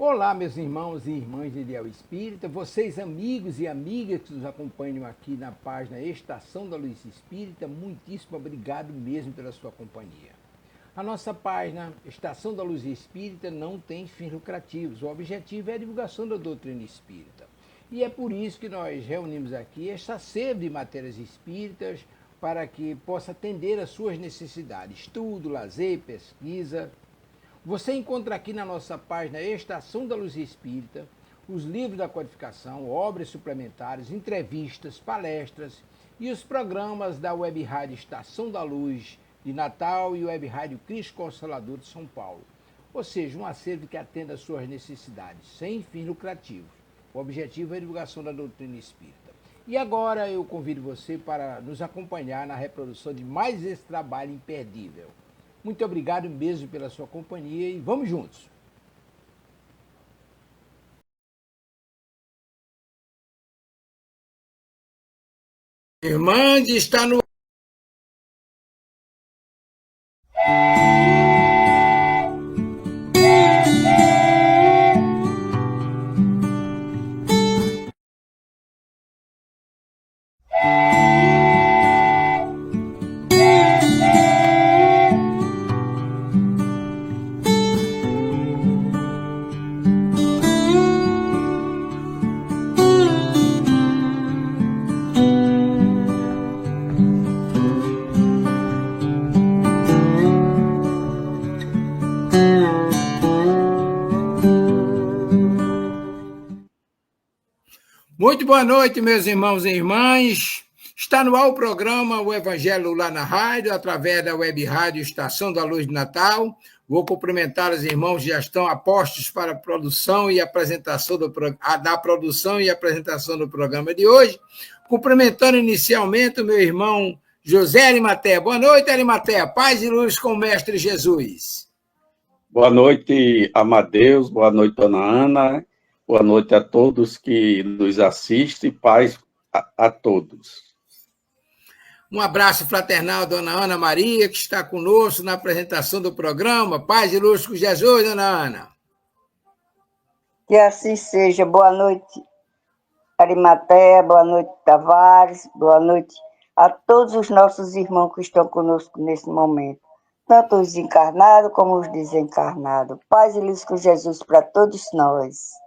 Olá, meus irmãos e irmãs de Ideal Espírita, vocês amigos e amigas que nos acompanham aqui na página Estação da Luz Espírita, muitíssimo obrigado mesmo pela sua companhia. A nossa página Estação da Luz Espírita não tem fins lucrativos, o objetivo é a divulgação da doutrina espírita. E é por isso que nós reunimos aqui esta sede de matérias espíritas para que possa atender às suas necessidades, estudo, lazer, pesquisa. Você encontra aqui na nossa página Estação da Luz Espírita os livros da codificação, obras suplementares, entrevistas, palestras e os programas da Web Rádio Estação da Luz de Natal e Web Rádio Cristo Consolador de São Paulo. Ou seja, um acervo que atenda às suas necessidades, sem fins lucrativos. O objetivo é a divulgação da doutrina espírita. E agora eu convido você para nos acompanhar na reprodução de mais esse trabalho imperdível. Muito obrigado mesmo pela sua companhia e vamos juntos. Irmãs, está no Muito boa noite, meus irmãos e irmãs. Está no ar o programa O Evangelho lá na rádio, através da Web Rádio Estação da Luz de Natal. Vou cumprimentar os irmãos que já estão apostos para a produção e apresentação do programa de hoje. Cumprimentando inicialmente o meu irmão José Arimatea. Boa noite, Arimatea. Paz e luz com o Mestre Jesus. Boa noite, Amadeus. Boa noite, Dona Ana. Boa noite a todos que nos assistem, paz a todos. Um abraço fraternal, Dona Ana Maria, que está conosco na apresentação do programa. Paz e luz com Jesus, Dona Ana. Que assim seja. Boa noite, Arimatea, boa noite, Tavares, boa noite a todos os nossos irmãos que estão conosco nesse momento, tanto os encarnados como os desencarnados. Paz e luz com Jesus para todos nós.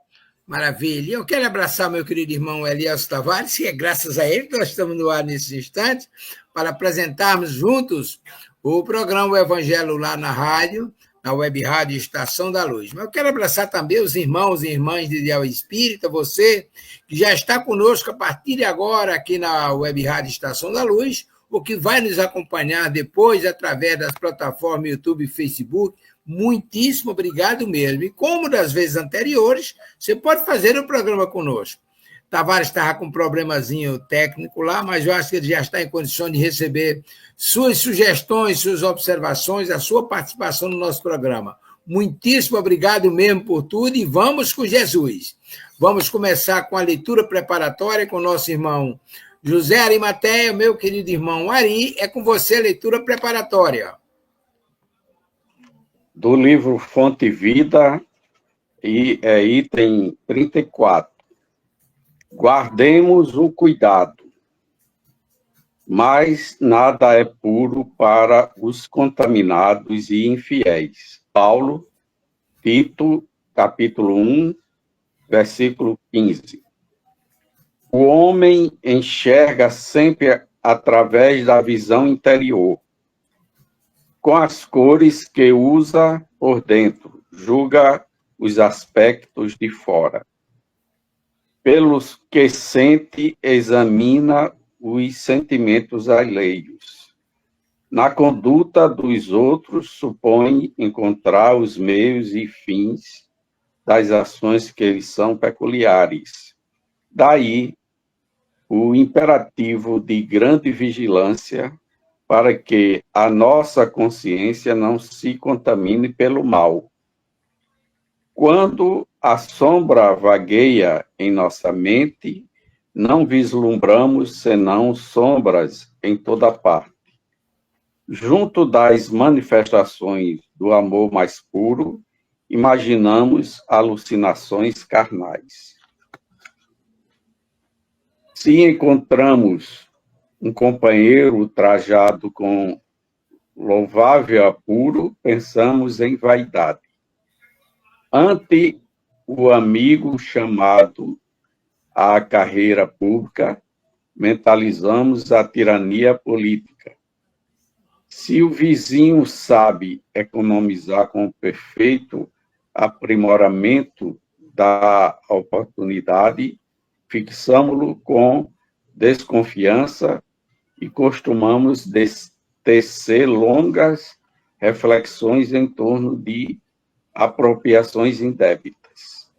Maravilha. Eu quero abraçar meu querido irmão Elias Tavares, que é graças a ele que nós estamos no ar nesse instante, para apresentarmos juntos o programa O Evangelho lá na rádio, na Web Rádio Estação da Luz. Mas eu quero abraçar também os irmãos e irmãs de Ideal Espírita, você que já está conosco a partir de agora aqui na Web Rádio Estação da Luz, ou que vai nos acompanhar depois através das plataformas YouTube e Facebook. Muitíssimo obrigado mesmo. E como das vezes anteriores, você pode fazer o programa conosco. Tavares estava com um problemazinho técnico lá, mas eu acho que ele já está em condições de receber suas sugestões, suas observações, a sua participação no nosso programa. Muitíssimo obrigado mesmo por tudo e vamos com Jesus. Vamos começar com a leitura preparatória com o nosso irmão José Arimatea, meu querido irmão Ari. É com você a leitura preparatória. Do livro Fonte Vida, e é item 34. Guardemos o cuidado, mas nada é puro para os contaminados e infiéis. Paulo, Tito, capítulo 1, versículo 15. O homem enxerga sempre através da visão interior, com as cores que usa por dentro, julga os aspectos de fora. Pelos que sente, examina os sentimentos alheios. Na conduta dos outros, supõe encontrar os meios e fins das ações que lhes são peculiares. Daí, o imperativo de grande vigilância para que a nossa consciência não se contamine pelo mal. Quando a sombra vagueia em nossa mente, não vislumbramos senão sombras em toda parte. Junto das manifestações do amor mais puro, imaginamos alucinações carnais. Se encontramos um companheiro trajado com louvável apuro, pensamos em vaidade. Ante o amigo chamado à carreira pública, mentalizamos a tirania política. Se o vizinho sabe economizar com o perfeito aprimoramento da oportunidade, fixamo-lo com desconfiança e costumamos tecer longas reflexões em torno de apropriações indébitas.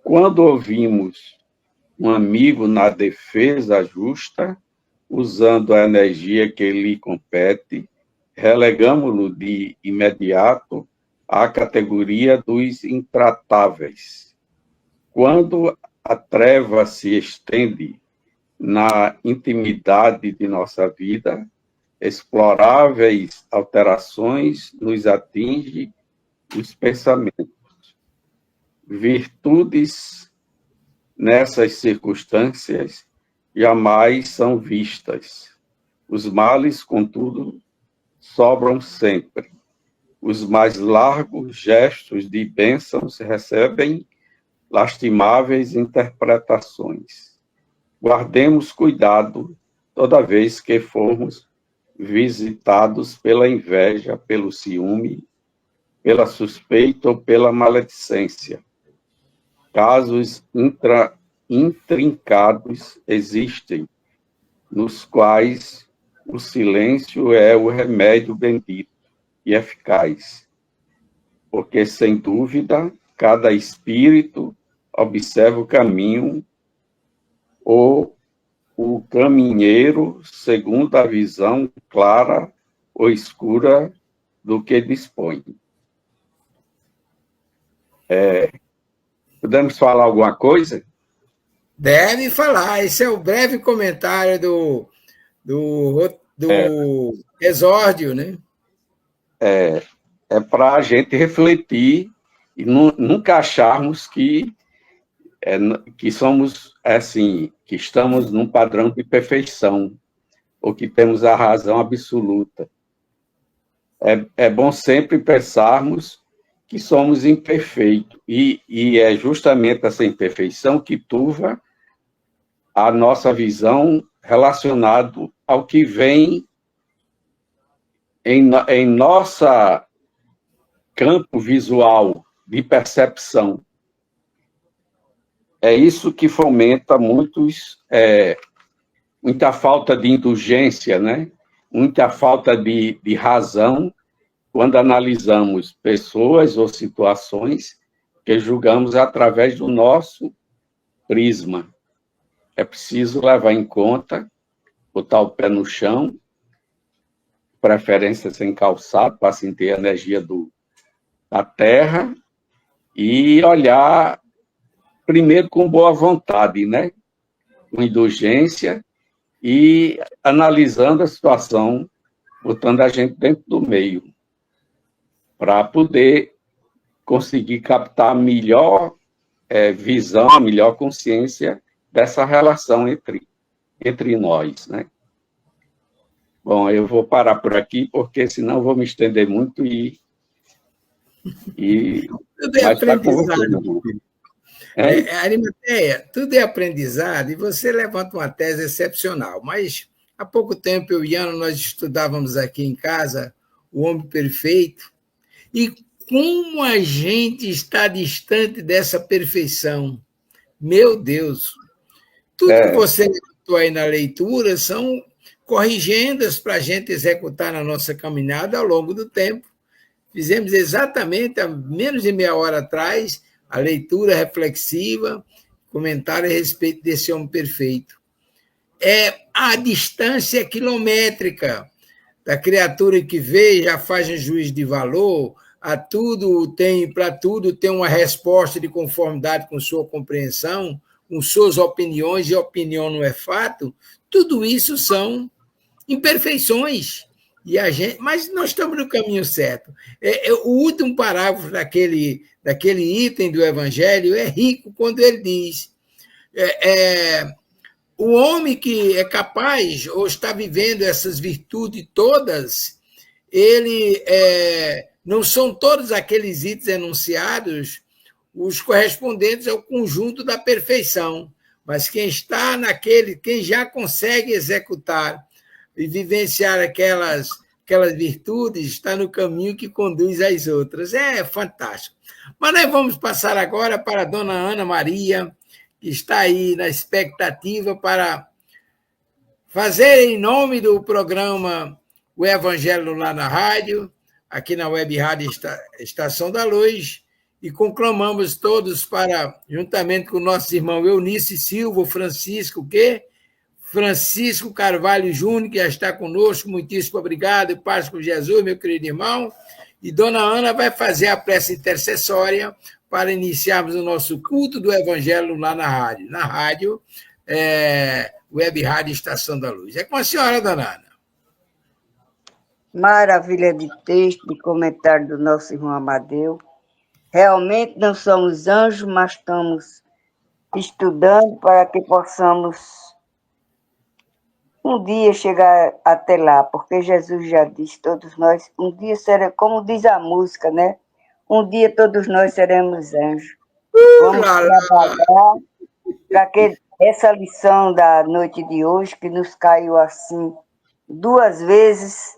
Quando ouvimos um amigo na defesa justa, usando a energia que lhe compete, relegamo-lo de imediato à categoria dos intratáveis. Quando a treva se estende na intimidade de nossa vida, exploráveis alterações nos atingem os pensamentos. Virtudes nessas circunstâncias jamais são vistas. Os males, contudo, sobram sempre. Os mais largos gestos de bênçãos recebem lastimáveis interpretações. Guardemos cuidado toda vez que formos visitados pela inveja, pelo ciúme, pela suspeita ou pela maledicência. Casos intrincados existem, nos quais o silêncio é o remédio bendito e eficaz, porque, sem dúvida, cada espírito observa o caminho ou o caminheiro segundo a visão clara ou escura do que dispõe. Podemos falar alguma coisa? Deve falar. Esse é o breve comentário do exórdio, né? É para a gente refletir e nunca acharmos que somos assim, que estamos num padrão de perfeição ou que temos a razão absoluta. É bom sempre pensarmos que somos imperfeitos e é justamente essa imperfeição que turva a nossa visão relacionado ao que vem em nossa campo visual de percepção. É isso que fomenta muita falta de indulgência, né? Muita falta de razão quando analisamos pessoas ou situações que julgamos através do nosso prisma. É preciso levar em conta, botar o pé no chão, preferência sem calçado, para sentir a energia da terra, e olhar primeiro com boa vontade, né? Com indulgência, e analisando a situação, botando a gente dentro do meio, para poder conseguir captar a melhor visão, a melhor consciência dessa relação entre nós, né? Bom, eu vou parar por aqui, porque senão vou me estender muito e tudo é aprendizado. Arimateia, tudo é aprendizado, e você levanta uma tese excepcional, mas há pouco tempo eu e Iana, nós estudávamos aqui em casa O Homem Perfeito, e como a gente está distante dessa perfeição. Meu Deus! Tudo que você levantou aí na leitura são corrigendas para a gente executar na nossa caminhada ao longo do tempo. Fizemos exatamente há menos de meia hora atrás a leitura reflexiva, comentário a respeito desse homem perfeito. É a distância quilométrica da criatura que vê, já faz um juízo de valor, para tudo tem uma resposta de conformidade com sua compreensão, com suas opiniões, e opinião não é fato. Tudo isso são imperfeições E a gente, mas nós estamos no caminho certo. O último parágrafo daquele item do Evangelho é rico quando ele diz: o homem que é capaz ou está vivendo essas virtudes todas, ele não são todos aqueles itens enunciados os correspondentes ao conjunto da perfeição, mas quem está quem já consegue executar e vivenciar aquelas virtudes está no caminho que conduz às outras. É fantástico. Mas nós vamos passar agora para a dona Ana Maria, que está aí na expectativa para fazer em nome do programa O Evangelho lá na rádio, aqui na Web Rádio Estação da Luz, e conclamamos todos para, juntamente com o nosso irmão Eunice Silva, Francisco Carvalho Júnior, que já está conosco, muitíssimo obrigado, paz com Jesus, meu querido irmão, e dona Ana vai fazer a prece intercessória para iniciarmos o nosso culto do Evangelho lá na rádio, Web Rádio Estação da Luz. É com a senhora, dona Ana. Maravilha de texto, de comentário do nosso irmão Amadeu. Realmente não somos anjos, mas estamos estudando para que possamos um dia chegar até lá, porque Jesus já disse, todos nós, um dia será, como diz a música, né? Um dia todos nós seremos anjos. Vamos trabalhar para que essa lição da noite de hoje, que nos caiu assim 2 vezes,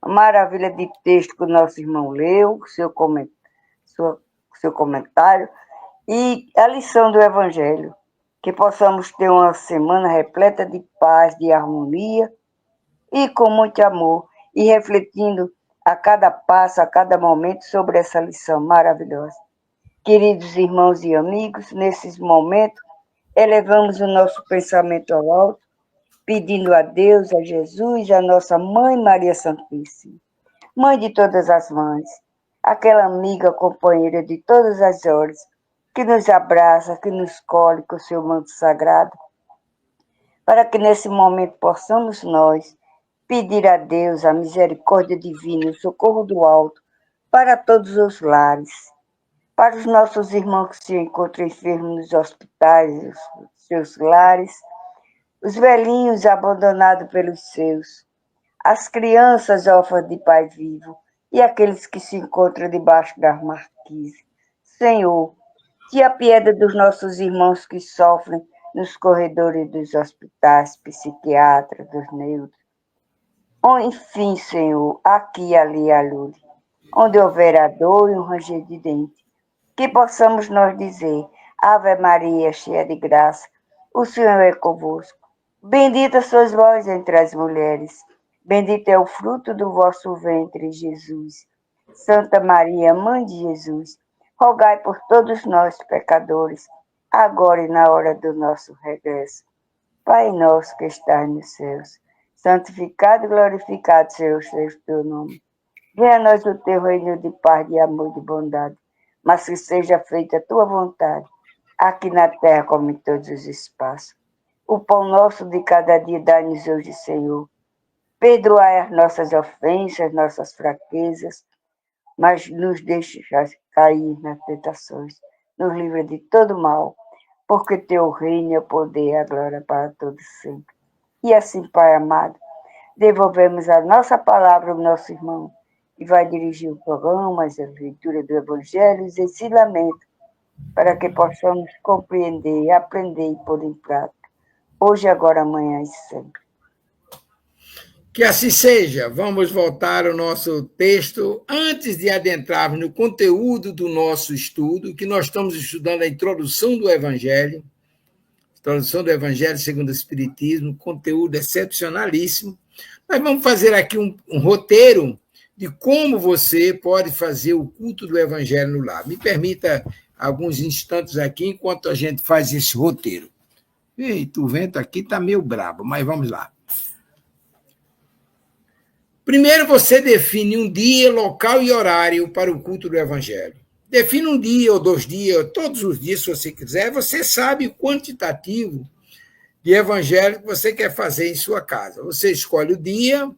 a maravilha de texto que o nosso irmão leu, seu comentário, e a lição do Evangelho, que possamos ter uma semana repleta de paz, de harmonia e com muito amor, e refletindo a cada passo, a cada momento sobre essa lição maravilhosa. Queridos irmãos e amigos, nesses momentos, elevamos o nosso pensamento ao alto, pedindo a Deus, a Jesus, a nossa Mãe Maria Santíssima, Mãe de todas as mães, aquela amiga companheira de todas as horas, que nos abraça, que nos colhe com o seu manto sagrado, para que nesse momento possamos nós pedir a Deus a misericórdia divina, o socorro do alto, para todos os lares, para os nossos irmãos que se encontram enfermos nos hospitais, os seus lares, os velhinhos abandonados pelos seus, as crianças órfãs de pai vivo e aqueles que se encontram debaixo das marquises. Senhor, te apieda dos nossos irmãos que sofrem nos corredores dos hospitais, psiquiatras, dos neutros. Enfim, Senhor, aqui e ali alude, onde houver a dor e um ranger de dente, que possamos nós dizer, Ave Maria, cheia de graça, o Senhor é convosco. Bendita sois vós entre as mulheres, bendito é o fruto do vosso ventre, Jesus. Santa Maria, Mãe de Jesus, rogai por todos nós, pecadores, agora e na hora do nosso regresso. Pai nosso que estás nos céus, santificado e glorificado seja o teu nome. Venha a nós o teu reino de paz, de amor e de bondade, mas que seja feita a tua vontade, aqui na terra como em todos os espaços. O pão nosso de cada dia dá-nos hoje, Senhor. Perdoai as nossas ofensas, nossas fraquezas, mas nos deixe cair nas tentações. Nos livra de todo mal, porque teu reino é o poder e a glória para todos sempre. E assim, Pai amado, devolvemos a nossa palavra ao nosso irmão, que vai dirigir o programa, a leitura do Evangelho, os ensinamentos, para que possamos compreender, aprender e pôr em prática, hoje, agora, amanhã e sempre. Que assim seja. Vamos voltar ao nosso texto. Antes de adentrarmos no conteúdo do nosso estudo, que nós estamos estudando a introdução do Evangelho segundo o Espiritismo, conteúdo excepcionalíssimo. Nós vamos fazer aqui um roteiro de como você pode fazer o culto do Evangelho no lar. Me permita alguns instantes aqui, enquanto a gente faz esse roteiro. Eita, o vento aqui está meio brabo, mas vamos lá. Primeiro, você define um dia, local e horário para o culto do Evangelho. Define um dia ou 2 dias, todos os dias, se você quiser. Você sabe o quantitativo de evangelho que você quer fazer em sua casa. Você escolhe o dia,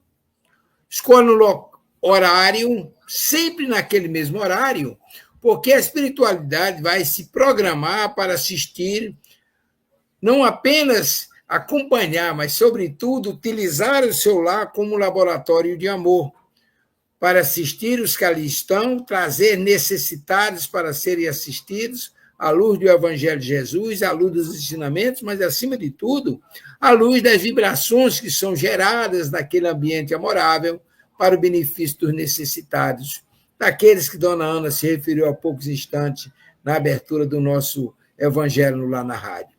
Escolha um horário, sempre naquele mesmo horário, porque a espiritualidade vai se programar para assistir, não apenas acompanhar, mas, sobretudo, utilizar o seu lar como laboratório de amor, para assistir os que ali estão, trazer necessitados para serem assistidos, à luz do Evangelho de Jesus, à luz dos ensinamentos, mas, acima de tudo, à luz das vibrações que são geradas naquele ambiente amorável para o benefício dos necessitados, daqueles que Dona Ana se referiu há poucos instantes na abertura do nosso Evangelho lá na rádio.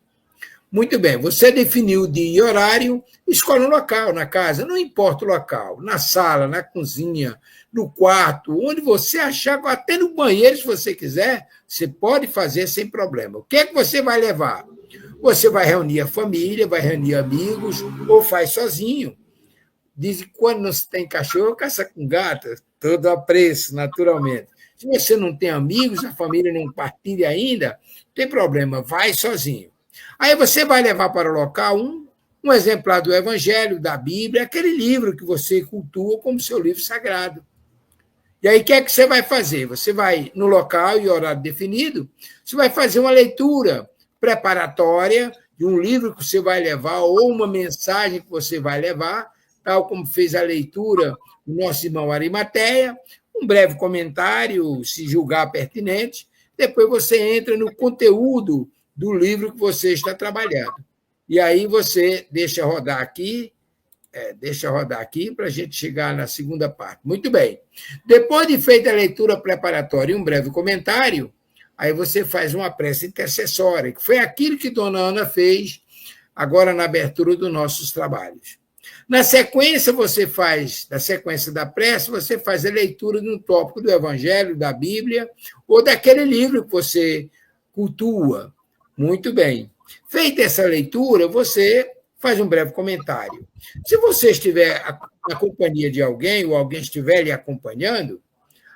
Muito bem, você definiu o dia e horário, escolhe um local na casa, não importa o local, na sala, na cozinha, no quarto, onde você achar, até no banheiro, se você quiser, você pode fazer sem problema. O que é que você vai levar? Você vai reunir a família, vai reunir amigos, ou faz sozinho. Diz que quando não se tem cachorro, caça com gato, todo a preço, naturalmente. Se você não tem amigos, a família não partilha ainda, não tem problema, vai sozinho. Aí você vai levar para o local um exemplar do Evangelho, da Bíblia, aquele livro que você cultua como seu livro sagrado. E aí, o que é que você vai fazer? Você vai, no local e horário definido, você vai fazer uma leitura preparatória de um livro que você vai levar ou uma mensagem que você vai levar, tal como fez a leitura o nosso irmão Arimateia, um breve comentário, se julgar pertinente, depois você entra no conteúdo do livro que você está trabalhando. E aí você deixa rodar aqui para a gente chegar na segunda parte. Muito bem. Depois de feita a leitura preparatória e um breve comentário, aí você faz uma prece intercessória, que foi aquilo que Dona Ana fez agora na abertura dos nossos trabalhos. Na sequência, na sequência da prece, você faz a leitura de um tópico do Evangelho, da Bíblia, ou daquele livro que você cultua. Muito bem. Feita essa leitura, você faz um breve comentário. Se você estiver na companhia de alguém, ou alguém estiver lhe acompanhando,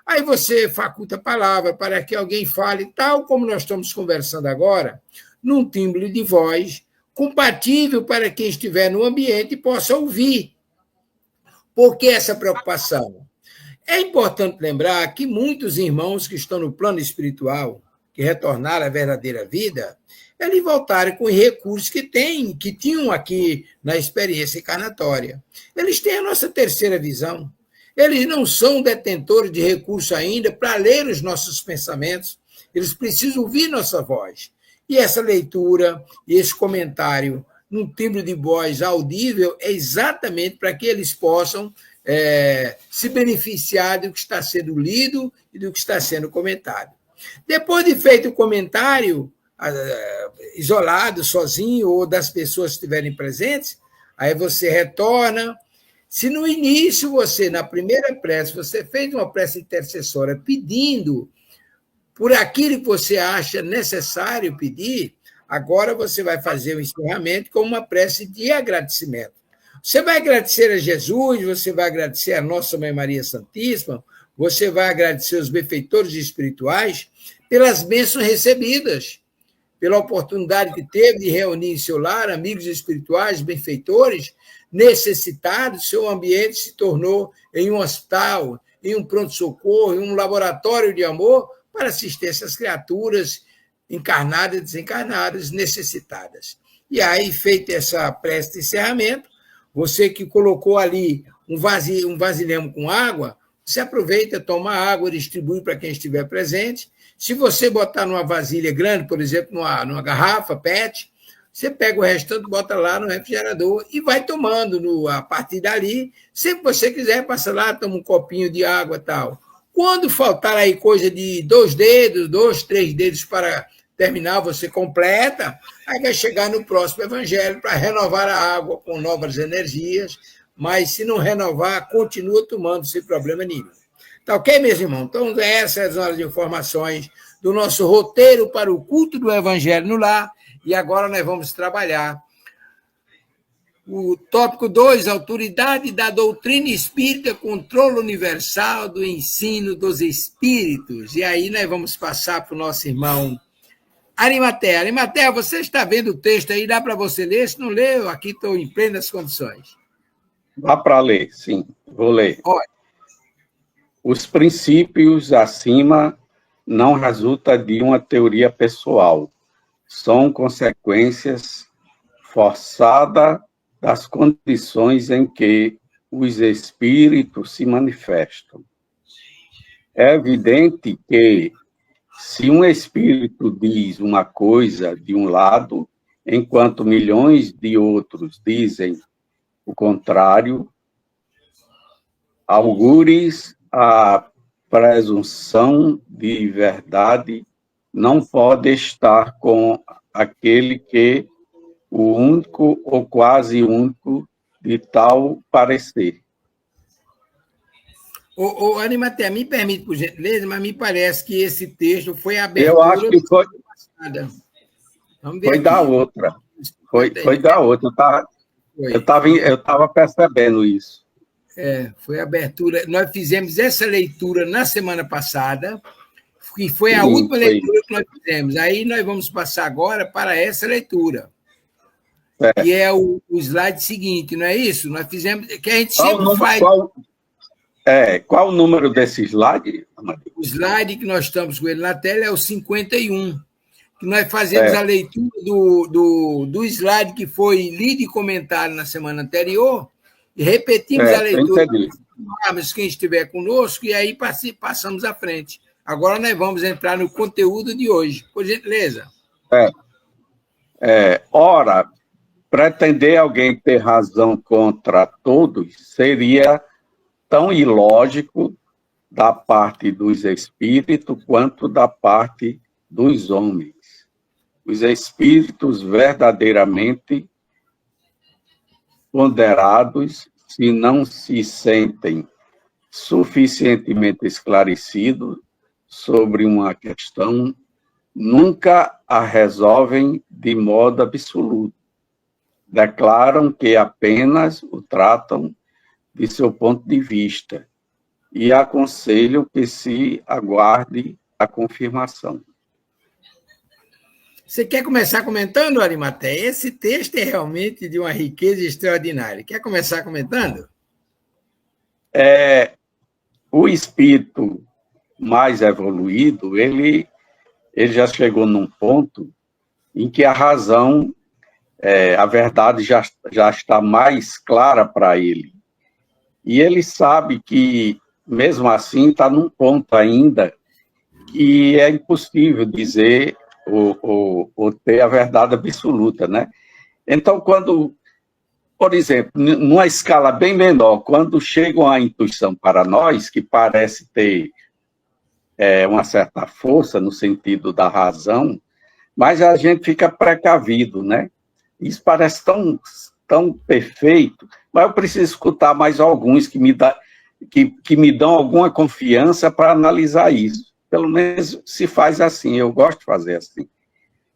aí você faculta a palavra para que alguém fale, tal como nós estamos conversando agora, num timbre de voz compatível para quem estiver no ambiente e possa ouvir. Por que essa preocupação? É importante lembrar que muitos irmãos que estão no plano espiritual, que retornaram à verdadeira vida, eles voltaram com os recursos que tinham aqui na experiência encarnatória. Eles têm a nossa terceira visão. Eles não são detentores de recursos ainda para ler os nossos pensamentos. Eles precisam ouvir nossa voz. E essa leitura, esse comentário, num timbre de voz audível, é exatamente para que eles possam se beneficiar do que está sendo lido e do que está sendo comentado. Depois de feito o comentário, isolado, sozinho, ou das pessoas que estiverem presentes, aí você retorna. Se no início na primeira prece, você fez uma prece intercessória pedindo por aquilo que você acha necessário pedir, agora você vai fazer o encerramento com uma prece de agradecimento. Você vai agradecer a Jesus, você vai agradecer a Nossa Mãe Maria Santíssima, você vai agradecer os benfeitores espirituais pelas bênçãos recebidas, pela oportunidade que teve de reunir em seu lar amigos espirituais, benfeitores, necessitados. Seu ambiente se tornou em um hospital, em um pronto-socorro, em um laboratório de amor para assistir essas criaturas encarnadas e desencarnadas, necessitadas. E aí, feita essa prece de encerramento, você que colocou ali um vasilhame com água, você aproveita, toma água, distribui para quem estiver presente. Se você botar numa vasilha grande, por exemplo, numa garrafa PET, você pega o restante, bota lá no refrigerador e vai tomando a partir dali. Sempre que você quiser, passa lá, toma um copinho de água e tal. Quando faltar aí coisa de 2 dedos, 3 dedos para terminar, você completa, aí vai chegar no próximo evangelho para renovar a água com novas energias, mas se não renovar, continua tomando sem problema nenhum. Tá ok, meus irmãos? Então, essas são as informações do nosso roteiro para o culto do Evangelho no Lar, e agora nós vamos trabalhar o tópico 2, autoridade da doutrina espírita, controle universal do ensino dos espíritos. E aí nós vamos passar para o nosso irmão Arimateia. Arimateia, você está vendo o texto aí, dá para você ler? Se não ler, eu aqui estou em plenas condições. Dá para ler, sim. Vou ler. Olha. Os princípios acima não resultam de uma teoria pessoal. São consequências forçadas das condições em que os espíritos se manifestam. É evidente que, se um espírito diz uma coisa de um lado, enquanto milhões de outros dizem o contrário, algures a presunção de verdade não pode estar com aquele que o único ou quase único de tal parecer. Ô, Arimatea, me permite, por gentileza, mas me parece que esse texto foi a abertura... Eu acho que foi, Vamos ver foi aqui. da outra. Foi da outra. Eu estava percebendo isso. Foi a abertura. Nós fizemos essa leitura na semana passada, que foi a Sim, última leitura que nós fizemos. Aí nós vamos passar agora para essa leitura, que é o slide seguinte, não é isso? Nós fizemos, que a gente sempre faz... Qual o número desse slide, Amadeu? O slide que nós estamos com ele na tela é o 51, que nós fazemos a leitura do slide que foi lido e comentado na semana anterior, e repetimos a leitura para quem estiver conosco, e aí passamos à frente. Agora nós vamos entrar no conteúdo de hoje. Por gentileza. Ora, pretender alguém ter razão contra todos seria tão ilógico da parte dos espíritos quanto da parte dos homens. Os espíritos verdadeiramente ponderados, se não se sentem suficientemente esclarecidos sobre uma questão, nunca a resolvem de modo absoluto. Declaram que apenas o tratam de seu ponto de vista e aconselham que se aguarde a confirmação. Você quer começar comentando, Arimatea? Esse texto é realmente de uma riqueza extraordinária. Quer começar comentando? O espírito mais evoluído, ele já chegou num ponto em que a razão, a verdade já está mais clara para ele. E ele sabe que, mesmo assim, está num ponto ainda que é impossível dizer ou ter a verdade absoluta, né? Então, quando, por exemplo, numa escala bem menor, quando chega uma intuição para nós, que parece ter uma certa força no sentido da razão, mas a gente fica precavido, né? Isso parece tão perfeito, mas eu preciso escutar mais alguns que me dão alguma confiança para analisar isso. Pelo menos se faz assim, eu gosto de fazer assim.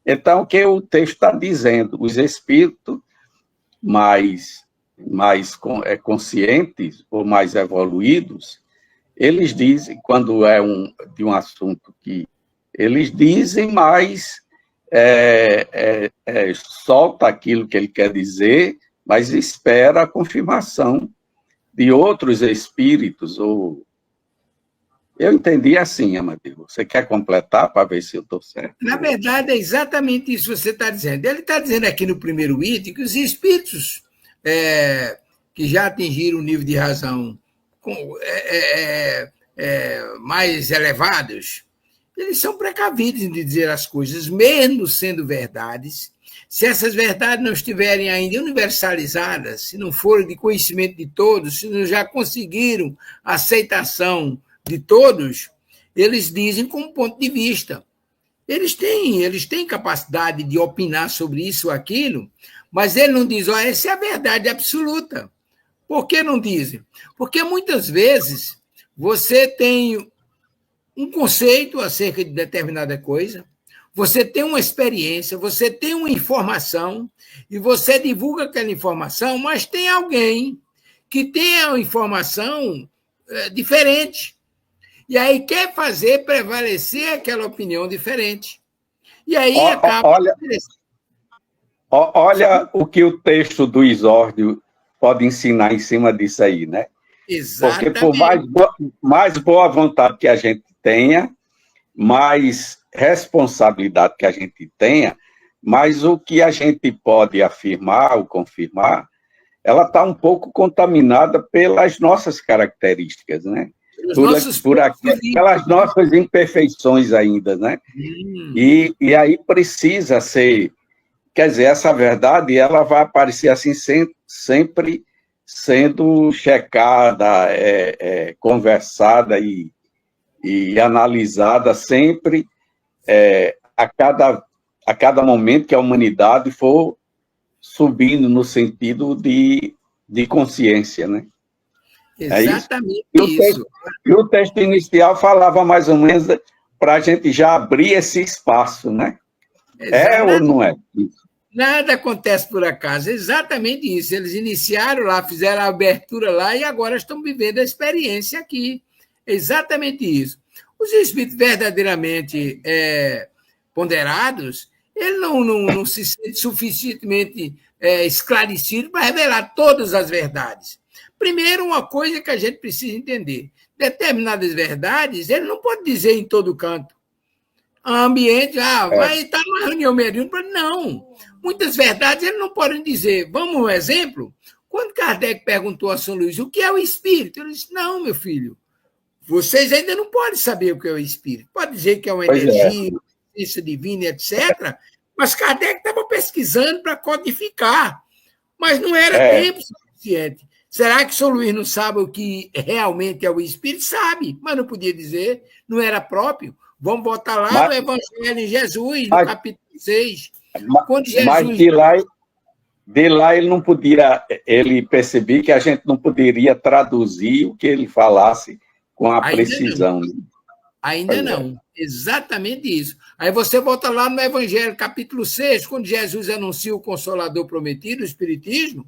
Então, o que o texto está dizendo? Os espíritos mais conscientes ou mais evoluídos, eles dizem, quando é de um assunto que eles dizem, mas solta aquilo que ele quer dizer, mas espera a confirmação de outros espíritos. Eu entendi assim, Amadeu. Você quer completar para ver se eu estou certo? Na verdade, é exatamente isso que você está dizendo. Ele está dizendo aqui no primeiro item que os espíritos que já atingiram o nível de razão mais elevados, eles são precavidos em dizer as coisas, mesmo sendo verdades. Se essas verdades não estiverem ainda universalizadas, se não forem de conhecimento de todos, se não já conseguiram a aceitação de todos, eles dizem como ponto de vista. Eles têm capacidade de opinar sobre isso ou aquilo, mas ele não diz, essa é a verdade absoluta. Por que não dizem? Porque muitas vezes você tem um conceito acerca de determinada coisa, você tem uma experiência, você tem uma informação, e você divulga aquela informação, mas tem alguém que tem a informação diferente. E aí quer fazer prevalecer aquela opinião diferente. E aí acaba... Olha o que o texto do Exórdio pode ensinar em cima disso aí, né? Porque por Exatamente. mais boa vontade que a gente tenha, mais responsabilidade que a gente tenha, mas o que a gente pode afirmar ou confirmar, ela está um pouco contaminada pelas nossas características, né? Os nossos Por pontos de aquelas vista. nossas imperfeições ainda, né? Hum, E aí precisa ser, quer dizer, essa verdade, ela vai aparecer assim sempre sendo checada, conversada e analisada sempre a cada momento que a humanidade for subindo no sentido de consciência, né? É isso? exatamente E isso. o texto inicial falava mais ou menos para a gente já abrir esse espaço, né? É ou não é? Nada acontece por acaso, é exatamente isso. Eles iniciaram lá, fizeram a abertura lá e agora estão vivendo a experiência aqui. É exatamente isso. Os espíritos verdadeiramente ponderados, ele não se sente suficientemente esclarecido para revelar todas as verdades. Primeiro, uma coisa que a gente precisa entender: determinadas verdades ele não pode dizer em todo canto. Ambiente, É, vai estar numa reunião mediúnica. Não. Muitas verdades eles não podem dizer. Vamos um exemplo? Quando Kardec perguntou a São Luís o que é o espírito, ele disse: não, meu filho, vocês ainda não podem saber o que é o espírito. Pode dizer que é uma pois é. energia, ciência divina, etc. Mas Kardec estava pesquisando para codificar, mas não era É, tempo suficiente. Será que São Luís não sabe o que realmente é o espírito? Sabe, mas não podia dizer, não era próprio. Vamos botar lá mas, no Evangelho de Jesus, no mas, capítulo 6. Quando mas Jesus. de lá ele não podia, ele percebia que a gente não poderia traduzir o que ele falasse com a Ainda não. precisão, né? Ainda Pois é. não. Exatamente isso. Aí você volta lá no Evangelho, capítulo 6, quando Jesus anuncia o Consolador prometido, o Espiritismo,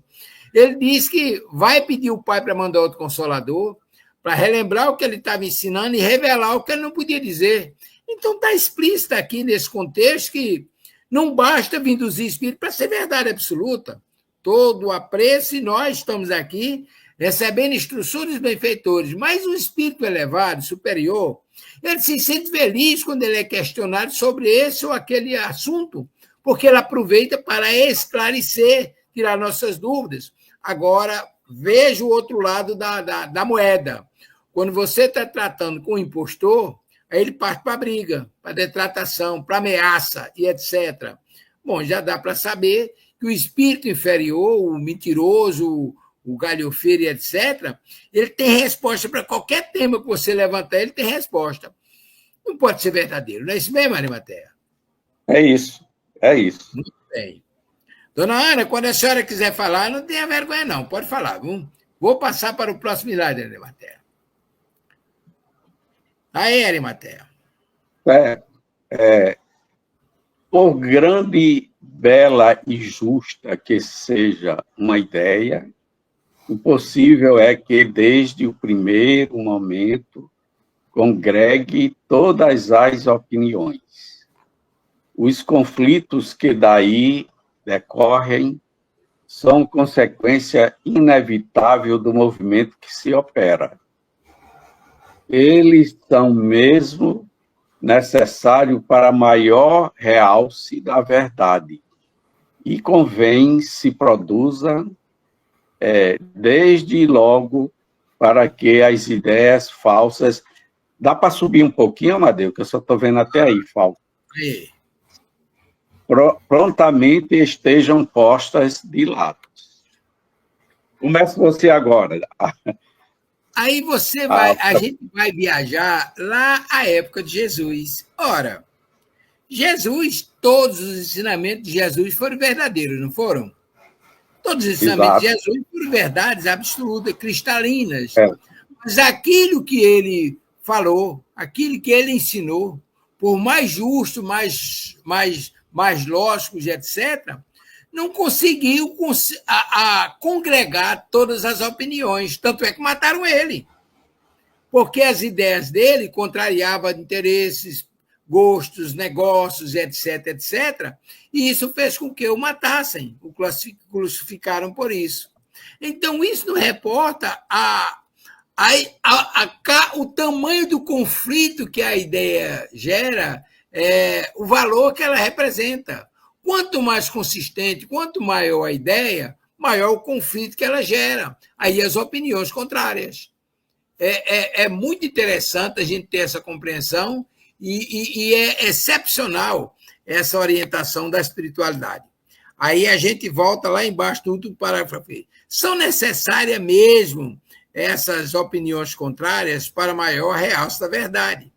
ele diz que vai pedir o Pai para mandar outro Consolador, para relembrar o que ele estava ensinando e revelar o que ele não podia dizer. Então está explícito aqui nesse contexto que não basta vir dos Espíritos para ser verdade absoluta. Todo o apreço e nós estamos aqui recebendo instruções dos benfeitores, mas o espírito elevado, superior, ele se sente feliz quando ele é questionado sobre esse ou aquele assunto, porque ele aproveita para esclarecer, tirar nossas dúvidas. Agora, veja o outro lado da moeda. Quando você está tratando com o impostor, aí ele parte para a briga, para a detratação, para a ameaça e etc. Bom, já dá para saber que o espírito inferior, o mentiroso, o galhofeiro e etc., ele tem resposta para qualquer tema que você levantar, ele tem resposta. Não pode ser verdadeiro, não é isso mesmo, Arimateia? É isso, é isso. Muito bem. Dona Ana, quando a senhora quiser falar, não tenha vergonha, não. Pode falar, viu? Vou passar para o próximo slide, Arimateia. Aí, Arimateia. É, por grande, bela e justa que seja uma ideia, o possível é que, desde o primeiro momento, congregue todas as opiniões. Os conflitos que daí decorrem são consequência inevitável do movimento que se opera. Eles são mesmo necessários para maior realce da verdade e convém se produza desde logo para que as ideias falsas... Dá para subir um pouquinho, Amadeu, que eu só estou vendo até aí, falta. Aí. Prontamente estejam postas de lado. Começa você agora. Aí você vai, a gente vai viajar lá à época de Jesus. Ora, Jesus, todos os ensinamentos de Jesus foram verdadeiros, não foram? Todos os ensinamentos de Exato. Jesus foram verdades absolutas, cristalinas. É, Mas aquilo que ele falou, aquilo que ele ensinou, por mais justo, mais lógicos, etc., não conseguiu congregar todas as opiniões. Tanto é que mataram ele. Porque as ideias dele contrariavam interesses, gostos, negócios, etc., etc., e isso fez com que o matassem, o crucificaram por isso. Então, isso não reporta Aí, o tamanho do conflito que a ideia gera é o valor que ela representa. Quanto mais consistente, quanto maior a ideia, maior o conflito que ela gera. Aí as opiniões contrárias. É muito interessante a gente ter essa compreensão e é excepcional essa orientação da espiritualidade. Aí a gente volta lá embaixo do último parágrafo. São necessárias mesmo essas opiniões contrárias para maior realce da verdade.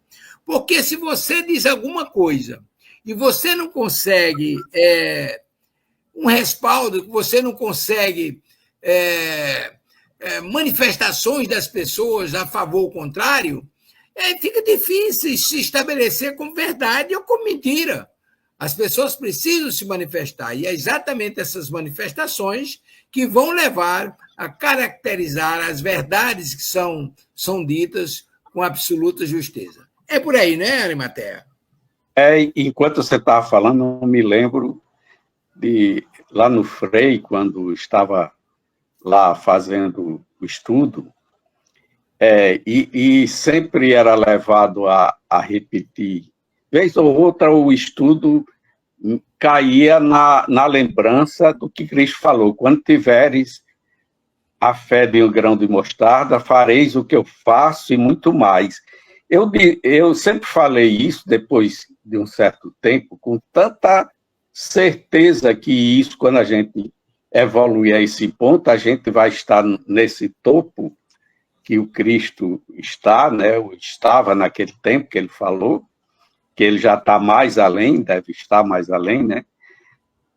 Porque se você diz alguma coisa e você não consegue um respaldo, que você não consegue manifestações das pessoas a favor ou contrário, fica difícil se estabelecer como verdade ou como mentira. As pessoas precisam se manifestar, e é exatamente essas manifestações que vão levar a caracterizar as verdades que são ditas com absoluta justeza. É por aí, né, Arimatea? Enquanto você estava falando, eu me lembro de lá no Frei, quando estava lá fazendo o estudo, e sempre era levado a repetir. Vez ou outra, o estudo caía na lembrança do que Cristo falou: quando tiveres a fé de um grão de mostarda, fareis o que eu faço e muito mais. Eu sempre falei isso, depois de um certo tempo, com tanta certeza que isso, quando a gente evoluir a esse ponto, a gente vai estar nesse topo que o Cristo está, né? Estava naquele tempo que ele falou, que ele já está mais além, deve estar mais além, né?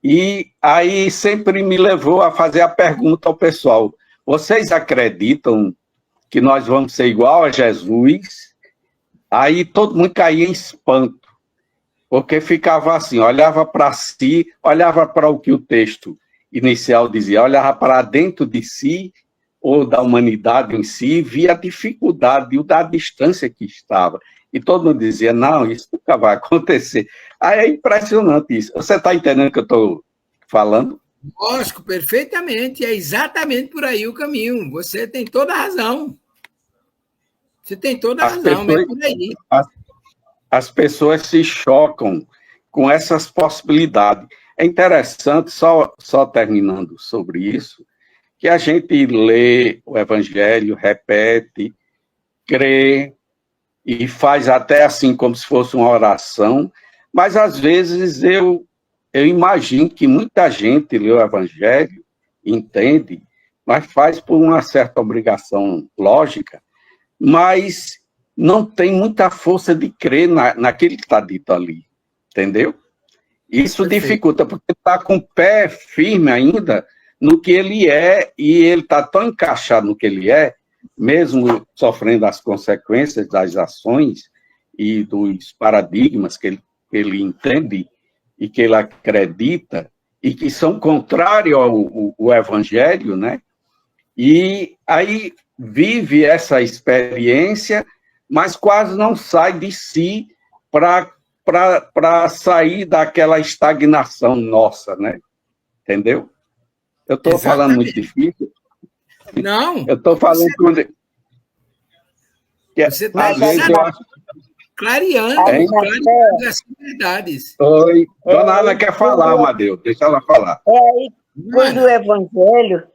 E aí sempre me levou a fazer a pergunta ao pessoal: vocês acreditam que nós vamos ser igual a Jesus? Aí todo mundo caía em espanto, porque ficava assim, olhava para si, olhava para o que o texto inicial dizia, olhava para dentro de si, ou da humanidade em si, via a dificuldade da distância que estava. E todo mundo dizia: não, isso nunca vai acontecer. Aí é impressionante isso. Você está entendendo o que eu estou falando? Lógico, perfeitamente. É exatamente por aí o caminho. Você tem toda a razão. Você tem toda a razão, é por aí. As pessoas se chocam com essas possibilidades. É interessante, só terminando sobre isso, que a gente lê o Evangelho, repete, crê, e faz até assim como se fosse uma oração, mas às vezes eu imagino que muita gente lê o Evangelho, entende, mas faz por uma certa obrigação lógica, mas não tem muita força de crer naquele que está dito ali, entendeu? Isso dificulta, porque está com o pé firme ainda no que ele é, e ele está tão encaixado no que ele é, mesmo sofrendo as consequências das ações e dos paradigmas que ele entende e que ele acredita, e que são contrários ao Evangelho, né? E aí vive essa experiência, mas quase não sai de si para sair daquela estagnação nossa, né? Entendeu? Eu estou falando muito difícil. Não. Eu estou falando você está clareando as verdades. Oi. Dona Ana quer falar, Amadeu. Deixa ela falar. Quando o Evangelho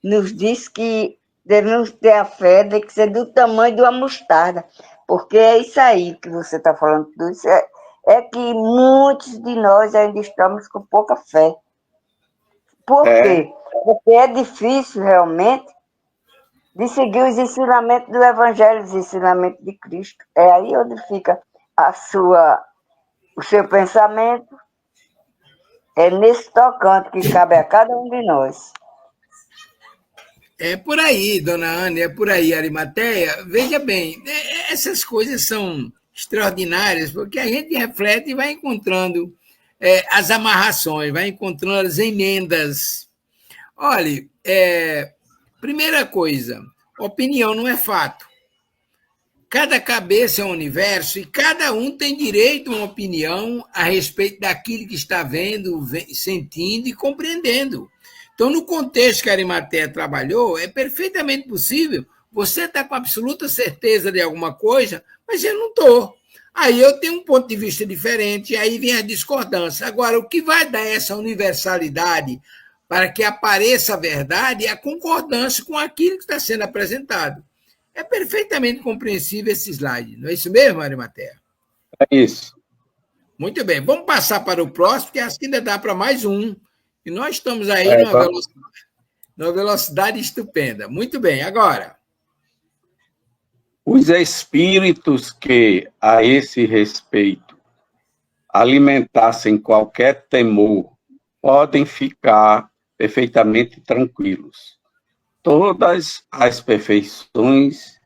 nos diz que devemos ter a fé de que ser do tamanho de uma mostarda, porque é isso aí que você está falando, tudo isso é que muitos de nós ainda estamos com pouca fé. Por quê? Porque é difícil realmente de seguir os ensinamentos do Evangelho, os ensinamentos de Cristo. É aí onde fica o seu pensamento, é nesse tocante que cabe a cada um de nós. É por aí, dona Ana, é por aí, Arimateia. Veja bem, essas coisas são extraordinárias, porque a gente reflete e vai encontrando as amarrações, vai encontrando as emendas. Olha, primeira coisa, opinião não é fato. Cada cabeça é um universo e cada um tem direito a uma opinião a respeito daquilo que está vendo, sentindo e compreendendo. Então, no contexto que a Arimateia trabalhou, é perfeitamente possível você está com absoluta certeza de alguma coisa, mas eu não estou. Aí eu tenho um ponto de vista diferente, e aí vem a discordância. Agora, o que vai dar essa universalidade para que apareça a verdade é a concordância com aquilo que está sendo apresentado. É perfeitamente compreensível esse slide, não é isso mesmo, Arimatea? É isso. Muito bem, vamos passar para o próximo, porque acho que ainda dá para mais um. E nós estamos aí numa velocidade estupenda. Muito bem, agora. Os espíritos que, a esse respeito, alimentassem qualquer temor, podem ficar perfeitamente tranquilos. Todas as perfeições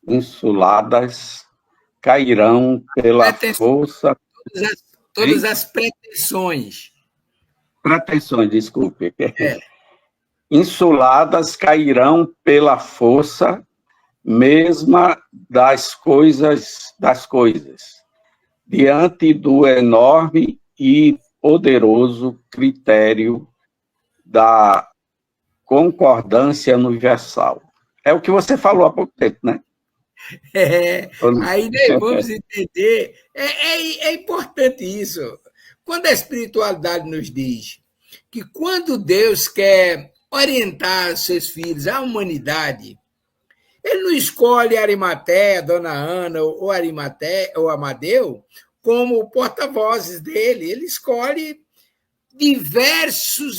insuladas cairão pela força... Todas as pretensões. Pretensões, desculpe. Insuladas cairão pela força mesma das coisas, diante do enorme e poderoso critério da concordância universal. É o que você falou há pouco tempo, né? Aí nós vamos entender, é importante isso. Quando a espiritualidade nos diz que quando Deus quer orientar seus filhos, a humanidade, ele não escolhe Arimateia, Dona Ana ou Arimateia ou Amadeu como porta-vozes dele, ele escolhe diversos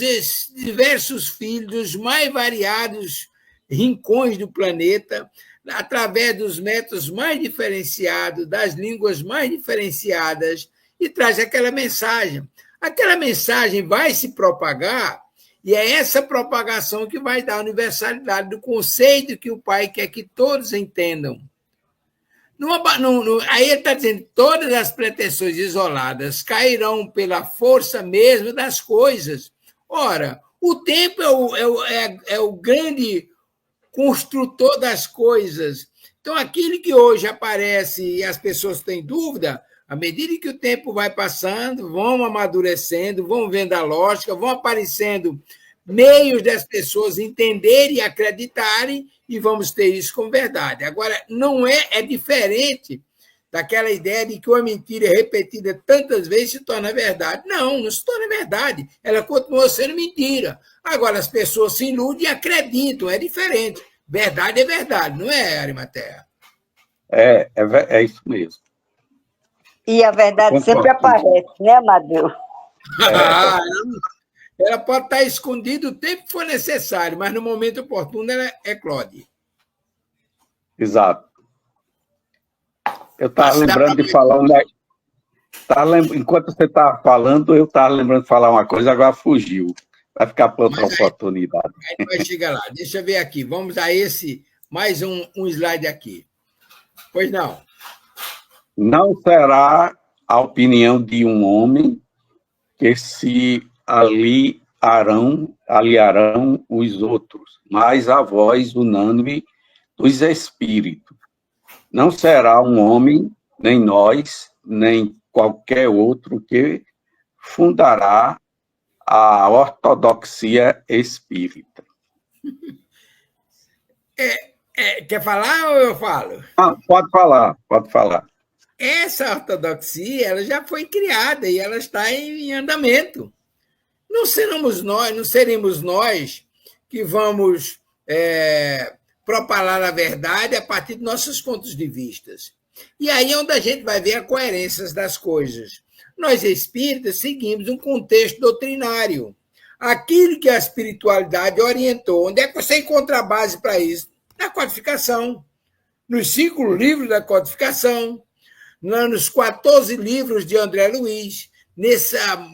filhos dos mais variados rincões do planeta, através dos métodos mais diferenciados, das línguas mais diferenciadas, e traz aquela mensagem. Aquela mensagem vai se propagar, e é essa propagação que vai dar a universalidade do conceito que o Pai quer que todos entendam. Aí ele está dizendo todas as pretensões isoladas cairão pela força mesmo das coisas. Ora, o tempo é o grande construtor das coisas. Então, aquilo que hoje aparece e as pessoas têm dúvida, à medida que o tempo vai passando, vão amadurecendo, vão vendo a lógica, vão aparecendo meios das pessoas entenderem e acreditarem, e vamos ter isso como verdade. Agora, não é diferente daquela ideia de que uma mentira repetida tantas vezes se torna verdade. Não se torna verdade. Ela continua sendo mentira. Agora, as pessoas se iludem e acreditam, é diferente. Verdade é verdade, não é, Arimateia? É isso mesmo. E a verdade sempre aparece, né, Amadeu? Ela pode estar escondida o tempo que for necessário, mas no momento oportuno ela eclode. Exato. Eu estava lembrando de falar enquanto você estava falando, eu estava lembrando de falar uma coisa, agora fugiu. Vai ficar para outra oportunidade. Aí vai chegar lá. Deixa eu ver aqui. Vamos a mais um slide aqui. Pois não. Não será a opinião de um homem que se aliarão os outros, mas a voz unânime dos espíritos. Não será um homem, nem nós, nem qualquer outro que fundará a ortodoxia espírita. Quer falar ou eu falo? Pode falar. Essa ortodoxia ela já foi criada e ela está em andamento. Não seremos nós que vamos propalar a verdade a partir de nossos pontos de vista. E aí é onde a gente vai ver a coerência das coisas. Nós, espíritas, seguimos um contexto doutrinário. Aquilo que a espiritualidade orientou. Onde é que você encontra a base para isso? Na codificação. Nos 5 livros da codificação, nos 14 livros de André Luiz, nessa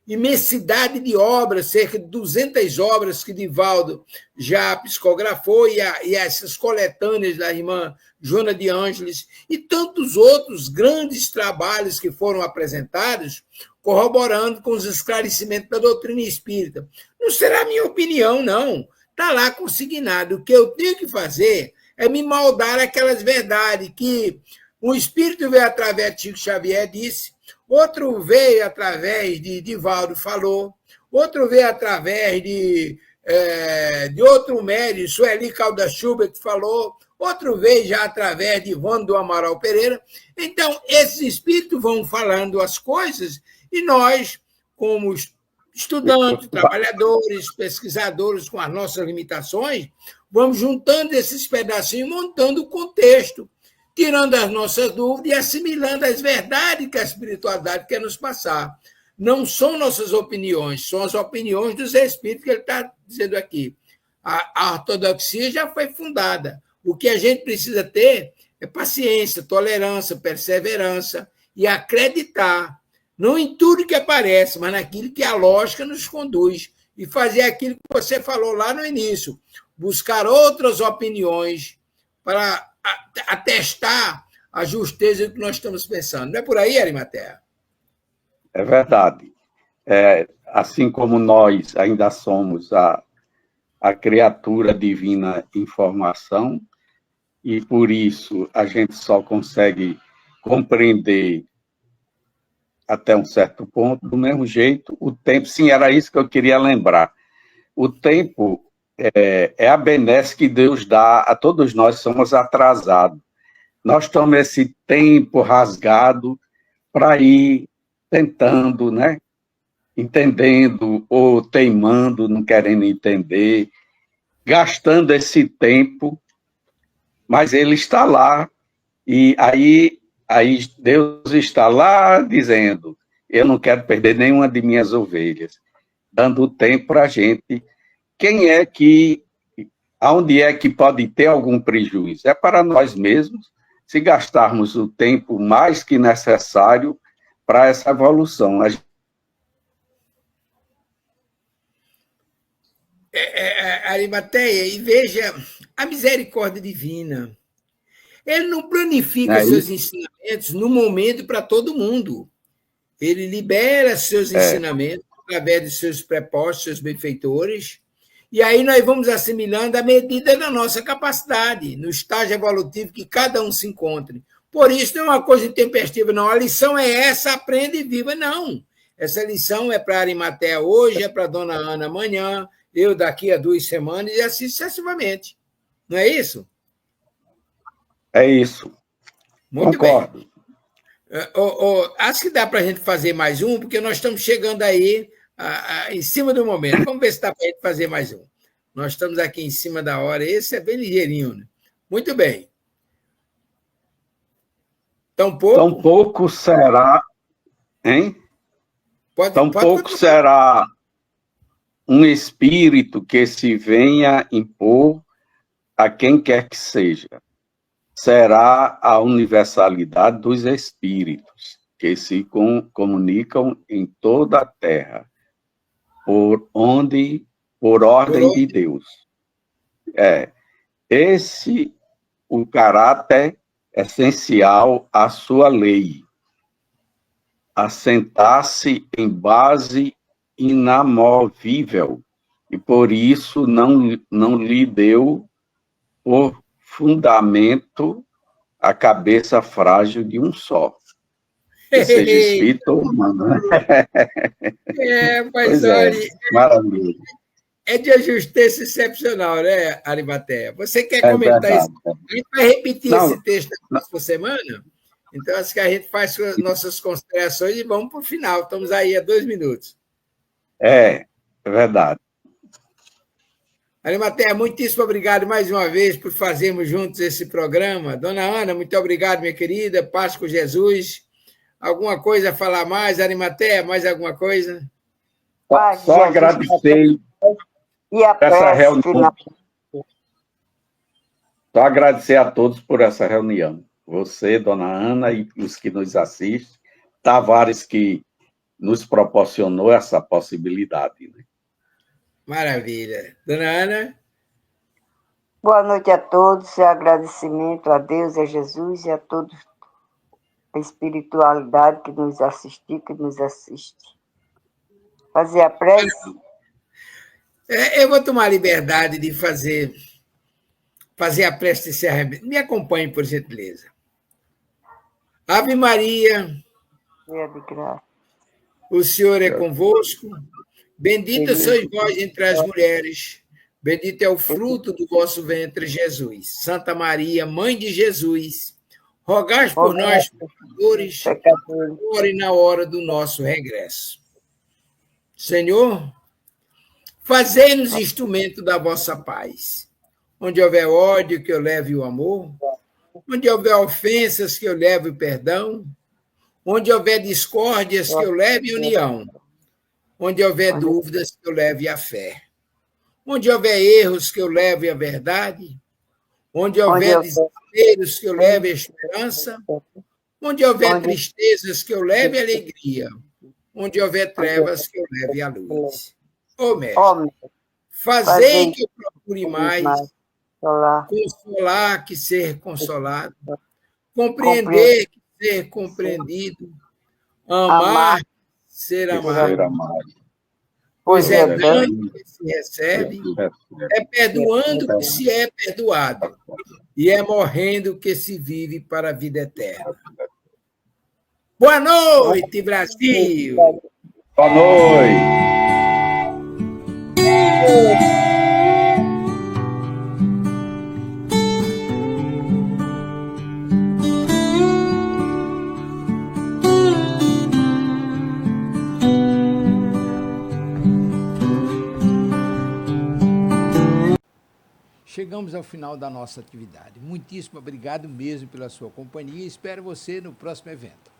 imensidade de obras, cerca de 200 obras que Divaldo já psicografou, e essas coletâneas da irmã Joana de Ângeles, e tantos outros grandes trabalhos que foram apresentados, corroborando com os esclarecimentos da doutrina espírita. Não será minha opinião, não. Está lá consignado. O que eu tenho que fazer é me moldar aquelas verdades que um espírito veio através de Chico Xavier, disse, outro veio através de Divaldo, falou, outro veio através de outro médium, Sueli Caldas Schubert, que falou, outra vez já através de Ivone do Amaral Pereira. Então, esses espíritos vão falando as coisas e nós, como estudantes, trabalhadores, pesquisadores com as nossas limitações, vamos juntando esses pedacinhos, montando o contexto, tirando as nossas dúvidas e assimilando as verdades que a espiritualidade quer nos passar. Não são nossas opiniões, são as opiniões dos espíritos que ele está dizendo aqui. A ortodoxia já foi fundada. O que a gente precisa ter é paciência, tolerância, perseverança e acreditar, não em tudo que aparece, mas naquilo que a lógica nos conduz. E fazer aquilo que você falou lá no início, buscar outras opiniões para atestar a justeza do que nós estamos pensando. Não é por aí, Arimatea? É verdade. Assim como nós ainda somos a criatura divina em formação, e por isso a gente só consegue compreender até um certo ponto, do mesmo jeito, o tempo, sim, era isso que eu queria lembrar. O tempo é a benesse que Deus dá a todos nós, somos atrasados. Nós tomamos esse tempo rasgado para ir tentando, né? Entendendo ou teimando, não querendo entender, gastando esse tempo, mas ele está lá, e aí Deus está lá dizendo, eu não quero perder nenhuma de minhas ovelhas, dando tempo para a gente. Aonde é que pode ter algum prejuízo? É para nós mesmos, se gastarmos o tempo mais que necessário para essa evolução. Arimateia, e veja a misericórdia divina. Ele não planifica seus ensinamentos no momento para todo mundo. Ele libera seus ensinamentos através de seus prepostos, seus benfeitores, e aí nós vamos assimilando à medida da nossa capacidade, no estágio evolutivo que cada um se encontre. Por isso não é uma coisa intempestiva, não. A lição é essa, aprende e viva, não. Essa lição é para a Arimatea hoje, é para a dona Ana amanhã, eu daqui a 2 semanas, e assim sucessivamente. Não é isso? É isso. Muito Concordo. bem. Acho que dá para a gente fazer mais um, porque nós estamos chegando aí em cima do momento. Vamos ver se dá para a gente fazer mais um. Nós estamos aqui em cima da hora. Esse é bem ligeirinho, né? Muito bem. Tão pouco será, hein? Tão pouco será um espírito que se venha impor a quem quer que seja. Será a universalidade dos espíritos que se comunicam em toda a Terra, por ordem de Deus. Esse o caráter essencial à sua lei, assentar-se em base inamovível, e por isso não lhe deu por fundamento a cabeça frágil de um só. Que seja espírito ou humano. Pois olha, maravilha. É de ajustez excepcional, né, Arimatea? Você quer comentar isso? A gente vai repetir esse texto por semana, então acho que a gente faz nossas considerações e vamos para o final. Estamos aí a 2 minutos. É verdade. Arimatea, muitíssimo obrigado mais uma vez por fazermos juntos esse programa. Dona Ana, muito obrigado, minha querida. Paz com Jesus. Alguma coisa a falar mais, Arimatea? Mais alguma coisa? Só agradecer essa reunião. Só agradecer a todos por essa reunião. Você, Dona Ana, e os que nos assistem. Tavares, que nos proporcionou essa possibilidade, né? Maravilha. Dona Ana? Boa noite a todos, agradecimento a Deus, a Jesus e a todos a espiritualidade que nos assistiu, que nos assiste. Fazer a prece? Eu vou tomar a liberdade de fazer a prece de encerramento. Me acompanhe, por gentileza. Ave Maria, Cheia de graça. o Senhor é convosco. Bendita sois vós entre as mulheres, bendito é o fruto do vosso ventre, Jesus. Santa Maria, Mãe de Jesus, rogai por nós, pecadores, agora e na hora do nosso regresso. Senhor, fazei-nos instrumento da vossa paz. Onde houver ódio, que eu leve o amor. Onde houver ofensas, que eu leve o perdão. Onde houver discórdias, que eu leve união. Onde houver dúvidas, que eu leve a fé. Onde houver erros, que eu leve a verdade. Onde houver desesperos, que eu leve a esperança. Onde houver tristezas, que eu leve a alegria. Onde houver trevas, que eu leve a luz. Ó Mestre, fazei que eu procure mais consolar que ser consolado, compreender que ser compreendido, amar ser amado. Pois é dando que se recebe, é perdoando que se é perdoado, e é morrendo que se vive para a vida eterna. Boa noite, Brasil! Boa noite! Chegamos ao final da nossa atividade. Muitíssimo obrigado mesmo pela sua companhia e espero você no próximo evento.